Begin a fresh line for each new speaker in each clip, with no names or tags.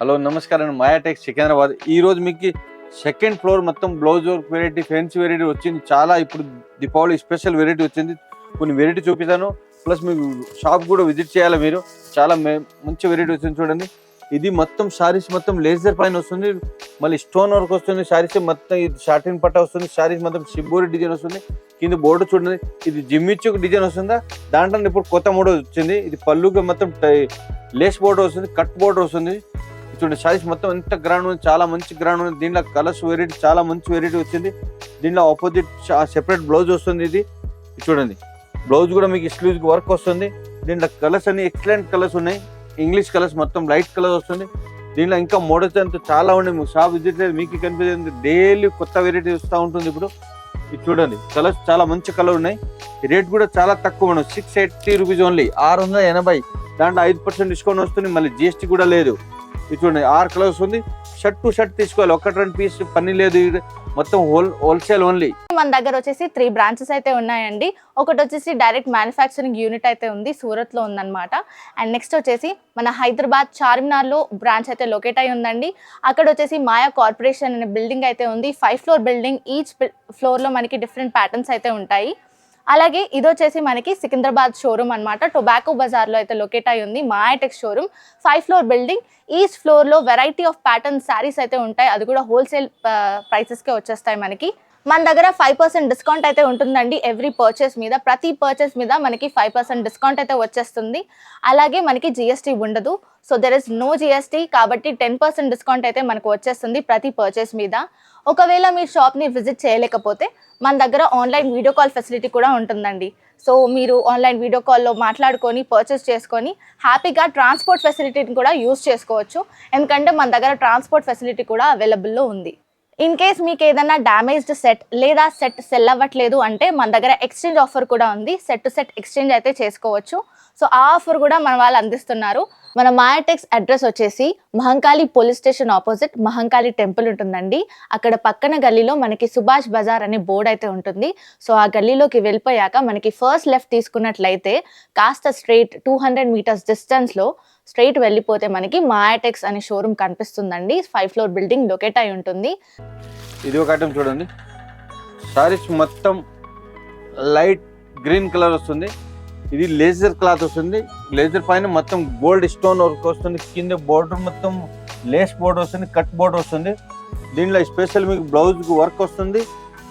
Hello నమస్కారం, మాయా tax Secunderabad. ఈ రోజు మీకు సెకండ్ ఫ్లోర్ మొత్తం blouse work variety, fancy variety వచ్చింది. చాలా ఇప్పుడు దీపావళి స్పెషల్ వెరైటీ వచ్చింది. కొన్ని వెరైటీ చూపిస్తాను, ప్లస్ మీకు షాప్ కూడా విజిట్ చేయాలి. మీరు చాలా మంచి వెరైటీ వచ్చింది చూడండి. ఇది మొత్తం శారీస్ మొత్తం లేజర్ పైన వస్తుంది, మళ్ళీ స్టోన్ వర్క్ వస్తుంది. శారీస్ మొత్తం ఇది షార్టిన్ పట్ట వస్తుంది. శారీస్ మొత్తం షిబ్బోరి డిజైన్ వస్తుంది. కింద బోర్డు చూడండి, ఇది జిమ్మిచ్చు డిజైన్ వస్తుందా. దాంట్లో ఇప్పుడు కొత్త మోడల్ వచ్చింది. ఇది పళ్ళుగా మొత్తం లేస్ బోర్డర్ వస్తుంది, కట్ బోర్డర్ వస్తుంది. చూడండి శారీస్ మొత్తం ఎంత గ్రాండ్ ఉంది, చాలా మంచి గ్రాండ్ ఉంది. దీంట్లో కలర్స్ వెరైటీ చాలా మంచి వెరైటీ వచ్చింది. దీంట్లో ఆపోజిట్ సెపరేట్ బ్లౌజ్ వస్తుంది. ఇది చూడండి, బ్లౌజ్ కూడా మీకు ఎక్స్క్లూజివ్ వర్క్ వస్తుంది. దీంట్లో కలర్స్ అన్ని ఎక్సలెంట్ కలర్స్ ఉన్నాయి. ఇంగ్లీష్ కలర్స్ మొత్తం లైట్ కలర్ వస్తుంది. దీంట్లో ఇంకా మోడల్స్ అంతా చాలా ఉన్నాయి. మీకు షాప్ విజిట్ చేసి మీకు కనిపించేది డైలీ కొత్త వెరైటీ వస్తూ ఉంటుంది. ఇప్పుడు ఇది చూడండి, కలర్స్ చాలా మంచి కలర్ ఉన్నాయి. రేట్ కూడా చాలా తక్కువ మనం 680 రూపీస్ ఓన్లీ, 680. దాంట్లో 5% డిస్కౌంట్ వస్తుంది, మళ్ళీ జిఎస్టీ కూడా లేదు. ఇది చూడండి, 6 కలర్స్ ఉంది. షర్ట్ టు షర్ట్ తీసుకోవాలి, 1-2 పీస్ పని లేదు. మొత్తం హోల్సేల్ ఓన్లీ.
మన దగ్గర వచ్చేసి 3 బ్రాంచెస్ అయితే ఉన్నాయండి. ఒకటి వచ్చేసి డైరెక్ట్ మ్యానుఫ్యాక్చరింగ్ యూనిట్ అయితే ఉంది, సూరత్ లో ఉందన్నమాట. అండ్ నెక్స్ట్ వచ్చేసి మన హైదరాబాద్ చార్మినార్ లో బ్రాంచ్ అయితే లొకేట్ అయి ఉందండి. అక్కడ వచ్చేసి మాయా కార్పొరేషన్ అనే బిల్డింగ్ అయితే ఉంది. 5 ఫ్లోర్ బిల్డింగ్. ఈచ్ ఫ్లోర్ లో మనకి డిఫరెంట్ ప్యాటర్న్స్ అయితే ఉంటాయి. అలాగే ఇది వచ్చేసి మనకి సికింద్రాబాద్ షోరూమ్ అనమాట. టొబాకో బజార్ లో అయితే లొకేట్ అయి ఉంది Maya Tex showroom. 5 floor building. Each floor లో వెరైటీ ఆఫ్ ప్యాటర్న్ శారీస్ అయితే ఉంటాయి. అది కూడా హోల్సేల్ ప్రైసెస్ కే వచ్చేస్తాయి మనకి. మన దగ్గర 5% డిస్కౌంట్ అయితే ఉంటుందండి ఎవ్రీ పర్చేస్ మీద. ప్రతి పర్చేస్ మీద మనకి 5% డిస్కౌంట్ అయితే వచ్చేస్తుంది. అలాగే మనకి జిఎస్టీ ఉండదు. So there is no GST, కాబట్టి 10% డిస్కౌంట్ అయితే మనకు వచ్చేస్తుంది ప్రతి పర్చేస్ మీద. ఒకవేళ మీరు షాప్ని విజిట్ చేయలేకపోతే మన దగ్గర ఆన్లైన్ వీడియో కాల్ ఫెసిలిటీ కూడా ఉంటుందండి. సో మీరు ఆన్లైన్ వీడియో కాల్లో మాట్లాడుకొని పర్చేస్ చేసుకొని హ్యాపీగా ట్రాన్స్పోర్ట్ ఫెసిలిటీని కూడా యూజ్ చేసుకోవచ్చు. ఎందుకంటే మన దగ్గర ట్రాన్స్పోర్ట్ ఫెసిలిటీ కూడా అవైలబుల్లో ఉంది. ఇన్ కేస్ మీకు ఏదైనా డ్యామేజ్డ్ సెట్ లేదా సెట్ సెల్ అవ్వట్లేదు అంటే మన దగ్గర ఎక్స్చేంజ్ ఆఫర్ కూడా ఉంది. సెట్ టు సెట్ ఎక్స్చేంజ్ అయితే చేసుకోవచ్చు. సో ఆ ఆఫర్ కూడా మన వాళ్ళు అందిస్తున్నారు. మన మాయా టెక్స్ అడ్రస్ వచ్చేసి Mahankali police station opposite Mahankali temple ఉంటుందండి. అక్కడ పక్కన గల్లీలో మనకి సుభాష్ బజార్ అనే బోర్డు అయితే ఉంటుంది. సో ఆ గల్లీలోకి వెళ్ళిపోయాక మనకి ఫస్ట్ లెఫ్ట్ తీసుకున్నట్లయితే కాస్త స్ట్రైట్ 200 మీటర్స్ డిస్టెన్స్లో స్ట్రైట్ వెళ్ళిపోతే మనకి మాయా టెక్స్ అనే షోరూమ్ కనిపిస్తుందండి. 5 ఫ్లోర్ బిల్డింగ్ లొకేట్ అయి ఉంటుంది.
ఇది ఒక ఐటమ్ చూడండి, సారీస్ మొత్తం లైట్ గ్రీన్ కలర్ వస్తుంది. ఇది లేజర్ క్లాత్ వస్తుంది. లేజర్ పైన మొత్తం గోల్డ్ స్టోన్ వర్క్ వస్తుంది. కింద బోర్డర్ మొత్తం లేస్ బోర్డర్ వస్తుంది, కట్ బోర్డర్ వస్తుంది. దీంట్లో స్పెషల్ మీకు బ్లౌజ్ వర్క్ వస్తుంది,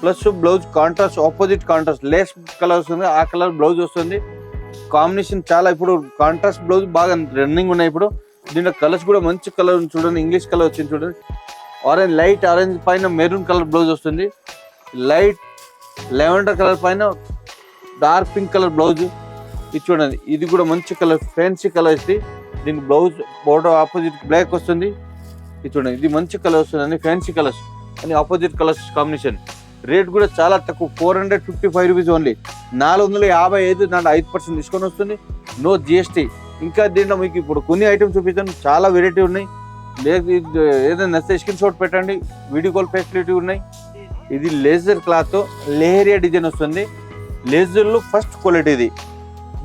plus blouse contrast opposite contrast lace colour వస్తుంది. ఆ కలర్ బ్లౌజ్ వస్తుంది. కాంబినేషన్ చాలా ఇప్పుడు కాంట్రాస్ట్ బ్లౌజ్ బాగా రన్నింగ్ ఉన్నాయి. ఇప్పుడు దీంట్లో కలర్స్ కూడా మంచి కలర్ ఉంది చూడండి. ఇంగ్లీష్ కలర్ వచ్చింది చూడండి. ఆరెంజ్, లైట్ ఆరెంజ్ పైన మెరూన్ కలర్ బ్లౌజ్ వస్తుంది. లైట్ లెవెండర్ కలర్ పైన డార్క్ పింక్ కలర్ బ్లౌజ్. ఇది చూడండి, ఇది కూడా మంచి కలర్, ఫ్యాన్సీ కలర్ ఇది. దీనికి బ్లౌజ్ బోర్డర్ ఆపోజిట్ బ్లాక్ వస్తుంది. ఇది చూడండి, ఇది మంచి కలర్ వస్తుంది అండి. ఫ్యాన్సీ కలర్స్ అని ఆపోజిట్ కలర్స్ కాంబినేషన్. రేట్ కూడా చాలా తక్కువ, 455 రూపీస్ ఓన్లీ. 455. దాంట్లో 5% డిస్కౌంట్ వస్తుంది, నో జిఎస్టీ. ఇంకా దీంట్లో మీకు ఇప్పుడు కొన్ని ఐటమ్స్ చూపిస్తాను, చాలా వెరైటీ ఉన్నాయి. ఏదైనా నచ్చితే స్క్రీన్ షాట్ పెట్టండి, వీడియో కాల్ ఫెసిలిటీ ఉన్నాయి. ఇది లేజర్ క్లాత్ లేహరియా డిజైన్ వస్తుంది. లేజర్లో ఫస్ట్ క్వాలిటీ ఇది.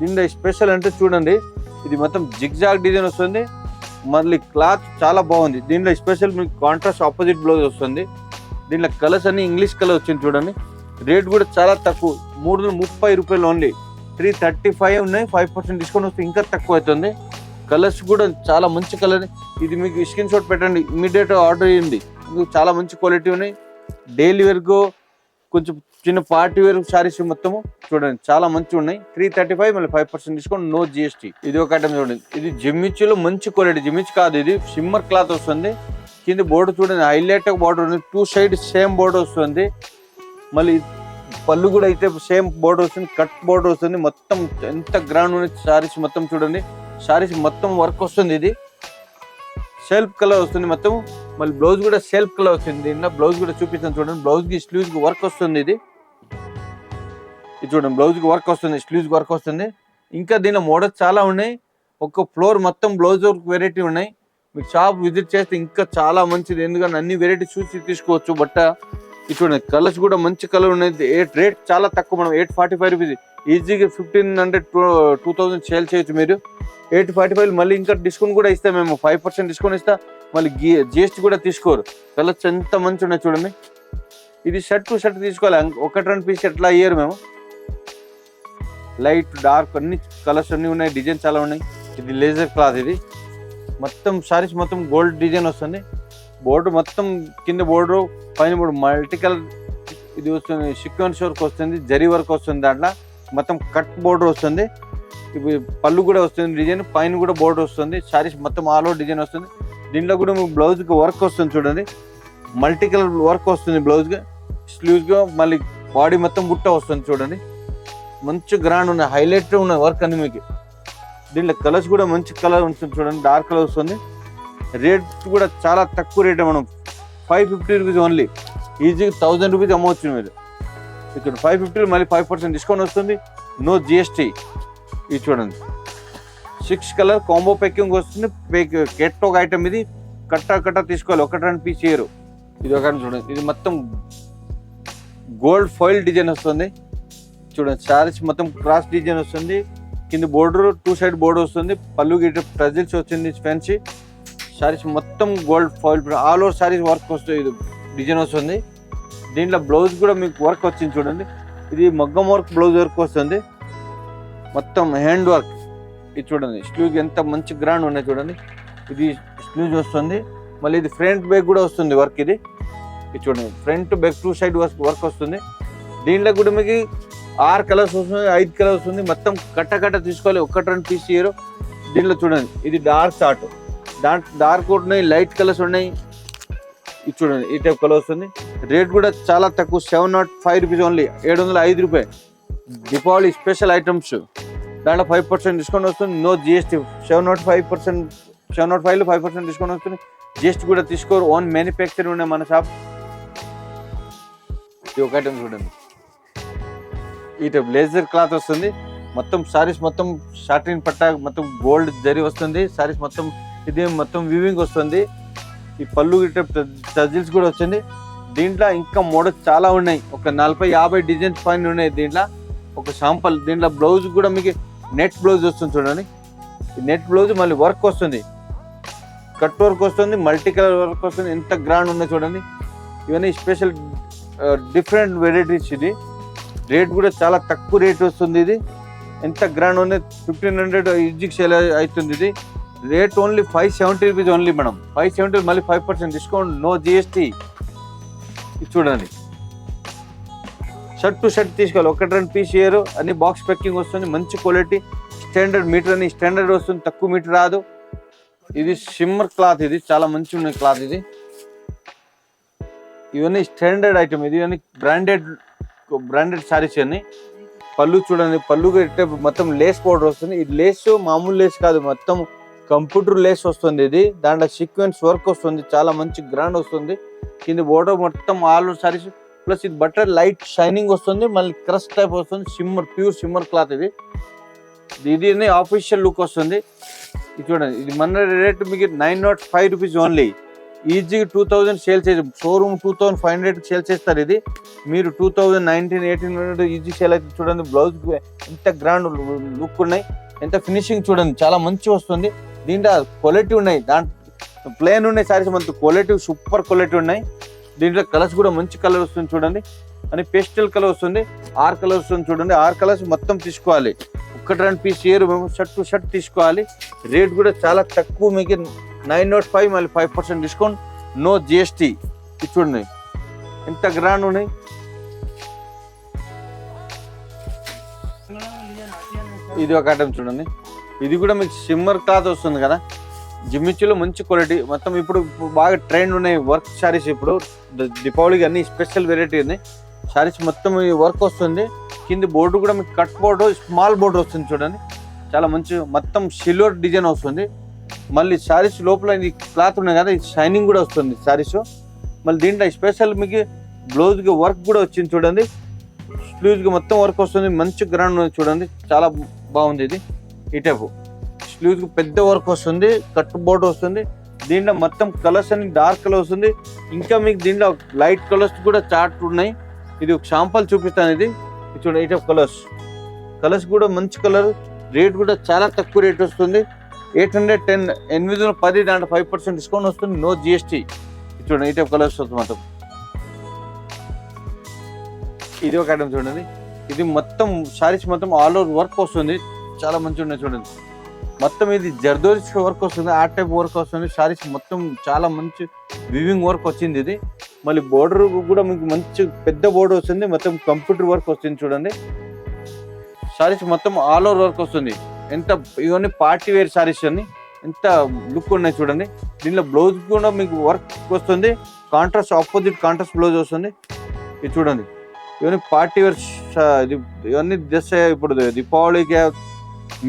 దీంట్లో స్పెషల్ అంటే చూడండి, ఇది మొత్తం జిగ్జాగ్ డిజైన్ వస్తుంది. మళ్ళీ క్లాత్ చాలా బాగుంది. దీంట్లో స్పెషల్ మీకు కాంట్రాస్ట్ ఆపోజిట్ బ్లౌజ్ వస్తుంది. దీంట్లో కలర్స్ అన్ని ఇంగ్లీష్ కలర్ వచ్చింది చూడండి. రేట్ కూడా చాలా తక్కువ, 330 రూపాయలు ఓన్లీ. 335 ఉన్నాయి. 5% డిస్కౌంట్ వస్తే ఇంకా తక్కువ అవుతుంది. కలర్స్ కూడా చాలా మంచి కలర్. ఇది మీకు స్క్రీన్ షాట్ పెట్టండి, ఇమీడియట్ ఆర్డర్ చేయండి. మీకు చాలా మంచి క్వాలిటీ ఉన్నాయి. డైలీ వేర్కు కొంచెం చిన్న పార్టీ వేర్ శారీస్ మొత్తము చూడండి చాలా మంచిగా ఉన్నాయి. 335 మళ్ళీ 5% డిస్కౌంట్, నో జిఎస్టీ. ఇది ఒక ఐటమ్ చూడండి, ఇది జిమ్మిచ్చులో మంచి క్వాలిటీ. జిమ్మిచ్ కాదు, ఇది షిమ్మర్ క్లాత్ వస్తుంది. కింద బోర్డు చూడండి, హైలైట్ బోర్డర్ ఉంది. 2 సైడ్ సేమ్ బోర్డర్ వస్తుంది. మళ్ళీ పళ్ళు కూడా అయితే సేమ్ బోర్డర్ వస్తుంది, కట్ బోర్డర్ వస్తుంది. మొత్తం ఎంత గ్రాండ్ ఉంది శారీస్ మొత్తం చూడండి. శారీస్ మొత్తం వర్క్ వస్తుంది. ఇది సెల్ఫ్ కలర్ వస్తుంది మొత్తం. మళ్ళీ బ్లౌజ్ కూడా సెల్ఫ్ కలర్ వస్తుంది. దీంట్లో బ్లౌజ్ కూడా చూపిస్తాను చూడండి. బ్లౌజ్కి స్లీవ్స్కి వర్క్ వస్తుంది. ఇది చూడండి, బ్లౌజ్కి వర్క్ వస్తుంది, స్లీవ్స్కి వర్క్ వస్తుంది. ఇంకా దీనిలో మోడల్స్ చాలా ఉన్నాయి. ఒక ఫ్లోర్ మొత్తం బ్లౌజ్ వర్క్ వెరైటీ ఉన్నాయి. మీకు షాప్ విజిట్ చేస్తే ఇంకా చాలా మంచిది, ఎందుకంటే అన్ని వెరైటీ చూసి తీసుకోవచ్చు. బట్ట ఇది చూడండి కలర్స్ కూడా మంచి కలర్ ఉన్నాయి. రేట్ చాలా తక్కువ, మనం 845 రూపీస్ ఈజీగా 1500 2000 సేల్ చేయొచ్చు మీరు. 845 మళ్ళీ ఇంకా డిస్కౌంట్ కూడా ఇస్తాం మేము, 5% డిస్కౌంట్ ఇస్తా. మళ్ళీ జిఎస్టీ కూడా తీసుకోరు. కలర్స్ ఎంత మంచి ఉన్నాయి చూడండి. ఇది షర్ట్ టు షర్ట్ తీసుకోవాలి, 1-2 పీస్ ఎట్లా అయ్యారు మేము. లైట్ డార్క్ అన్ని కలర్స్ అన్నీ ఉన్నాయి, డిజైన్ చాలా ఉన్నాయి. ఇది లేజర్ క్లాత్, ఇది మొత్తం సారీస్ మొత్తం గోల్డ్ డిజైన్ వస్తుంది. బోర్డు మొత్తం కింద బోర్డు పైన బోర్డు మల్టీ కలర్ ఇది వస్తుంది. సీక్వెన్స్ వర్క్ వస్తుంది, జరీ వర్క్ వస్తుంది, దాంట్లో మొత్తం కట్ బోర్డర్ వస్తుంది. ఇప్పుడు పళ్ళు కూడా వస్తుంది డిజైన్, పైన కూడా బోర్డర్ వస్తుంది. సారీస్ మొత్తం ఆల్ ఓవర్ డిజైన్ వస్తుంది. దీంట్లో కూడా మీకు బ్లౌజ్కి వర్క్ వస్తుంది చూడండి, మల్టీ కలర్ వర్క్ వస్తుంది బ్లౌజ్గా, స్లీవ్స్గా. మళ్ళీ బాడీ మొత్తం బుట్ట వస్తుంది చూడండి. మంచి గ్రాండ్ ఉన్నాయి, హైలైట్ ఉన్నాయి వర్క్ అన్ని మీకు. దీంట్లో కలర్స్ కూడా మంచి కలర్ ఉంటుంది చూడండి, డార్క్ కలర్ వస్తుంది. రేట్ కూడా చాలా తక్కువ రేట్, మనం 550 రూపీస్ ఓన్లీ. ఈజీగా 1000 రూపీస్ అమ్మవచ్చు మీరు. ఇక్కడ 550 మళ్ళీ 5% డిస్కౌంట్ వస్తుంది, నో జిఎస్టీ. ఇది చూడండి 6 కలర్ కాంబో ప్యాకింగ్ వస్తుంది. కెట్ ఒక ఐటమ్, ఇది కట్ట తీసుకోవాలి, 1-2 పీస్ చేయరు. ఇది ఒక చూడండి, ఇది మొత్తం గోల్డ్ ఫాయిల్ డిజైన్ వస్తుంది చూడండి. శారీస్ మొత్తం క్రాస్ డిజైన్ వస్తుంది, కింద బోర్డర్ 2 సైడ్ బోర్డర్ వస్తుంది. పళ్ళు గిట్ట ప్రజెల్స్ వచ్చింది ఫ్యాన్సీ. శారీస్ మొత్తం gold foil all over saris work వస్తుంది, ఇది డిజైన్ వస్తుంది. దీంట్లో బ్లౌజ్ కూడా మీకు వర్క్ వచ్చింది చూడండి. ఇది మగ్గం వర్క్ బ్లౌజ్ వర్క్ వస్తుంది, మొత్తం హ్యాండ్ వర్క్. ఇది చూడండి స్లీవ్ ఎంత మంచి గ్రాండ్ ఉన్నాయి చూడండి. ఇది స్లీవ్ వస్తుంది, మళ్ళీ ఇది ఫ్రంట్ బ్యాక్ కూడా వస్తుంది వర్క్. ఇది చూడండి ఫ్రంట్ బ్యాక్ 2 సైడ్ వర్క్ వస్తుంది. దీంట్లో కూడా మీకు 6 కలర్స్ వస్తుంది, 5 కలర్స్ వస్తుంది. మొత్తం కట్ట తీసుకోవాలి, 1-2 పీస్ చేయరు. దీంట్లో చూడండి ఇది డార్క్ చార్ట్, డార్క్ ఉన్నాయి, లైట్ కలర్స్ ఉన్నాయి. ఇది చూడండి ఈ టైప్ కలర్ వస్తుంది. రేట్ కూడా చాలా తక్కువ, 705 రూపీస్ ఓన్లీ, 705 రూపాయలు. దీపావళి స్పెషల్ ఐటమ్స్, దాంట్లో 5% డిస్కౌంట్ వస్తుంది, నో జిఎస్టీ. 705లో 5% డిస్కౌంట్ వస్తుంది, జిఎస్టీ కూడా తీసుకోరు. ఓన్ మ్యానుఫ్యాక్చరింగ్ ఉన్నాయి మన షాప్. ఇది ఒక ఐటమ్ చూడండి, ఈ టైప్ లేజర్ క్లాత్ వస్తుంది. మొత్తం సారీస్ మొత్తం షార్టిన్ పట్టా మొత్తం గోల్డ్ జరీ వస్తుంది. సారీస్ మొత్తం ఇది మొత్తం వీవింగ్ వస్తుంది. ఈ పళ్ళు టజిల్స్ కూడా వచ్చింది. దీంట్లో ఇంకా మోడల్స్ చాలా ఉన్నాయి, ఒక 40-50 డిజైన్స్ పైన ఉన్నాయి. దీంట్లో ఒక శాంపుల్. దీంట్లో బ్లౌజ్ కూడా మీకు నెట్ బ్లౌజ్ వస్తుంది చూడండి. ఈ నెట్ బ్లౌజ్ మళ్ళీ వర్క్ వస్తుంది, కట్ వర్క్ వస్తుంది, మల్టీ కలర్ వర్క్ వస్తుంది. ఎంత గ్రాండ్ ఉన్నాయి చూడండి. ఇవన్నీ స్పెషల్ డిఫరెంట్ వెరైటీస్. ఇది రేట్ కూడా చాలా తక్కువ రేట్ వస్తుంది. ఇది ఎంత గ్రాండ్ ఉంది, 1500 ఈజీకి సేల్ అవుతుంది. ఇది rate only 570 rupees only madam, 570 మళ్ళీ 5% డిస్కౌంట్, నో జిఎస్టీ. ఇది చూడండి షర్ట్ టు షర్ట్ తీసుకోవాలి, 1-2 పీస్ చేయరు. అన్ని బాక్స్ ప్యాకింగ్ వస్తుంది, మంచి క్వాలిటీ, స్టాండర్డ్ మీటర్ అని స్టాండర్డ్ వస్తుంది, తక్కువ మీటర్ రాదు. ఇది షిమ్మర్ క్లాత్, ఇది చాలా మంచి ఉన్నాయి క్లాత్. ఇది ఇవన్నీ స్టాండర్డ్ ఐటమ్, ఇది అన్ని బ్రాండెడ్ సారీస్ అన్ని. పళ్ళు చూడండి, పళ్ళు మొత్తం లేస్ పౌడర్ వస్తుంది. ఇది లేస్ మామూలు లేస్ కాదు, మొత్తం కంప్యూటర్ లేస్ వస్తుంది. ఇది దాంట్లో సీక్వెన్స్ వర్క్ వస్తుంది, చాలా మంచి గ్రాండ్ వస్తుంది. కింద బోర్డర్ మొత్తం ఆల్ ఓవర్ సారీస్, ప్లస్ ఇది బట్టర్ లైట్ షైనింగ్ వస్తుంది, మళ్ళీ క్రష్ టైప్ వస్తుంది. Shimmer, pure shimmer cloth. ఇది ఆఫీషియల్ లుక్ వస్తుంది. ఇది చూడండి, ఇది మన రేట్ మీకు 905 రూపీస్ ఓన్లీ. ఈజీగా 2000 సేల్ చేసి, షోరూమ్ 2500 సేల్ చేస్తారు. ఇది మీరు 2019, 1800 ఈజీ సేల్ అయితే చూడండి. బ్లౌజ్ ఎంత గ్రాండ్ లుక్ ఉన్నాయి, ఎంత ఫినిషింగ్ చూడండి, చాలా మంచి వస్తుంది. దీంట్లో క్వాలిటీ ఉన్నాయి, దాంట్లో ప్లేన్ ఉన్నాయి సారీస్, మనకు క్వాలిటీ సూపర్ క్వాలిటీ ఉన్నాయి. దీంట్లో కలర్స్ కూడా మంచి కలర్ వస్తుంది చూడండి, అని పేస్టల్ కలర్ వస్తుంది, 6 కలర్స్ వస్తుంది చూడండి. 6 కలర్స్ మొత్తం తీసుకోవాలి, 1-2 పీస్ చేయరు మేము, షర్ట్ టు షర్ట్ తీసుకోవాలి. రేట్ కూడా చాలా తక్కువ, మీకు 905 మళ్ళీ 5% డిస్కౌంట్, నో జిఎస్టీ. ఇది చూడండి ఎంత గ్రాండ్ ఉన్నాయి. ఇది ఒక ఐటమ్ చూడండి, ఇది కూడా మీకు షిమ్మర్ క్లాత్ వస్తుంది కదా, జిమ్మిచ్చులో మంచి క్వాలిటీ. మొత్తం ఇప్పుడు బాగా ట్రెండ్ ఉన్నాయి వర్క్ శారీస్. ఇప్పుడు దీపావళికి అన్ని స్పెషల్ వెరైటీ ఉంది శారీస్. మొత్తం ఈ వర్క్ వస్తుంది, కింద బోర్డు కూడా మీకు కట్ బోర్డు, స్మాల్ బోర్డు వస్తుంది చూడండి, చాలా మంచి. మొత్తం సిల్వర్ డిజైన్ వస్తుంది. మళ్ళీ శారీస్ లోపల ఇది క్లాత్ ఉన్నాయి కదా, ఇది షైనింగ్ కూడా వస్తుంది శారీస్. మళ్ళీ దీంట్లో స్పెషల్ మీకు బ్లౌజ్కి వర్క్ కూడా వచ్చింది చూడండి, స్లీవ్స్కి మొత్తం వర్క్ వస్తుంది, మంచి గ్రాండ్ ఉంది చూడండి, చాలా బాగుంది. ఇది ఈ టైపు స్లీవ్స్కి పెద్ద వర్క్ వస్తుంది, కట్ బోర్డు వస్తుంది, దీంట్లో మొత్తం కలర్స్ అన్ని డార్క్ కలర్ వస్తుంది. ఇంకా మీకు దీంట్లో లైట్ కలర్స్ కూడా చార్ట్ ఉన్నాయి. ఇది ఒక షాంపల్ చూపిస్తాను. ఇది చూడండి, 8 ఆఫ్ కలర్స్ కూడా మంచి కలర్. రేట్ కూడా చాలా తక్కువ రేట్ వస్తుంది. 810, 810, దాంట్లో 5% డిస్కౌంట్ వస్తుంది, నో జిఎస్టీ. చూడండి 8 ఆఫ్ కలర్స్ వస్తుంది మొత్తం. ఇది ఒక ఐటమ్ చూడండి. ఇది మొత్తం శారీస్ మొత్తం ఆల్ ఓవర్ వర్క్ వస్తుంది, చాలా మంచిగా ఉన్నాయి చూడండి. మొత్తం ఇది జర్దోరి వర్క్ వస్తుంది, ఆ టైప్ వర్క్ వస్తుంది. శారీస్ మొత్తం చాలా మంచి వివింగ్ వర్క్ వచ్చింది. ఇది మళ్ళీ బోర్డర్ కూడా మీకు మంచి పెద్ద బోర్డర్ వస్తుంది, మొత్తం కంప్యూటర్ వర్క్ వస్తుంది చూడండి. శారీస్ మొత్తం ఆల్ ఓవర్ వర్క్ వస్తుంది. ఎంత ఇవన్నీ పార్టీ వేర్ శారీస్ అన్ని ఎంత లుక్ ఉన్నాయి చూడండి. దీనిలో బ్లౌజ్ కూడా మీకు వర్క్ వస్తుంది, కాంట్రాస్ట్ ఆపోజిట్ కాంట్రాస్ట్ బ్లౌజ్ వస్తుంది. ఇది చూడండి, ఇవన్నీ పార్టీ వేర్. ఇవన్నీ జస్ట్ ఇప్పుడు దీపావళికి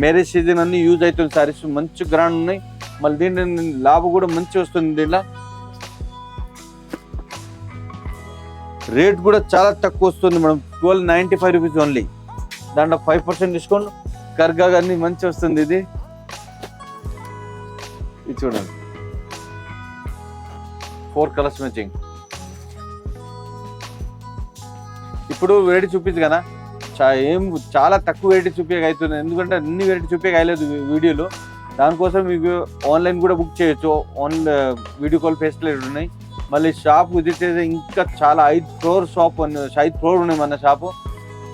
మ్యారేజ్ సీజన్ అన్ని యూజ్ అవుతుంది శారీస్, మంచి గ్రాండ్ ఉన్నాయి. మళ్ళీ దీంట్లో లాభం కూడా మంచి వస్తుంది. దీంట్లో రేట్ కూడా చాలా తక్కువ వస్తుంది మేడం, 1295 రూపీస్ ఓన్లీ. దాంట్లో 5% డిస్కౌంట్, కర్గా అన్ని మంచి వస్తుంది. ఇది చూడండి, 4 కలర్స్ మ్యాచింగ్. ఇప్పుడు వెరైటీ చూపించు కదా, చాలా తక్కువ వెరైటీ చూపించక అవుతుంది, ఎందుకంటే అన్ని వెరైటీ చూపించక అయ్యలేదు వీడియోలో. దానికోసం మీకు ఆన్లైన్ కూడా బుక్ చేయొచ్చు, వీడియో కాల్ ఫెసిలిటీ ఉన్నాయి. మళ్ళీ షాప్ విజిట్ చేస్తే ఇంకా చాలా 5 ఫ్లోర్ షాప్, 5 ఫ్లోర్ ఉన్నాయి మన షాపు.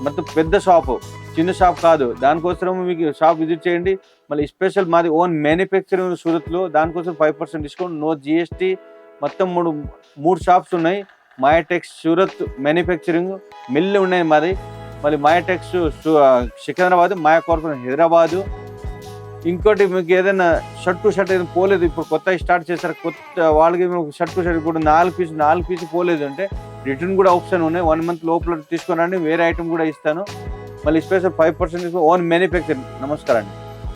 మొత్తం పెద్ద షాపు, చిన్న షాప్ కాదు. దానికోసం మీకు షాప్ విజిట్ చేయండి. మళ్ళీ స్పెషల్ మాది ఓన్ మ్యానుఫ్యాక్చరింగ్ సూరత్లో, దానికోసం 5% డిస్కౌంట్, నో జిఎస్టీ. మొత్తం మూడు షాప్స్ ఉన్నాయి. టెక్స్ సూరత్ మ్యానుఫ్యాక్చరింగ్ మిల్లు ఉన్నాయి మాది. మళ్ళీ టెక్స్ సికింద్రాబాద్, కార్పొరేషన్ హైదరాబాదు. ఇంకోటి మీకు ఏదైనా షర్ట్ ఏదైనా పోలేదు, ఇప్పుడు కొత్త స్టార్ట్ చేస్తారు, కొత్త వాళ్ళకి షర్ట్ ఇప్పుడు 4 పీస్ పోలేదు అంటే రిటర్న్ కూడా ఆప్షన్ ఉన్నాయి. 1 మంత్ లోపల తీసుకురండి, వేరే ఐటమ్ కూడా ఇస్తాను. మళ్ళీ స్పెషల్ 5% ఓన్ మ్యానుఫ్యాక్చరింగ్. నమస్కారం అండి.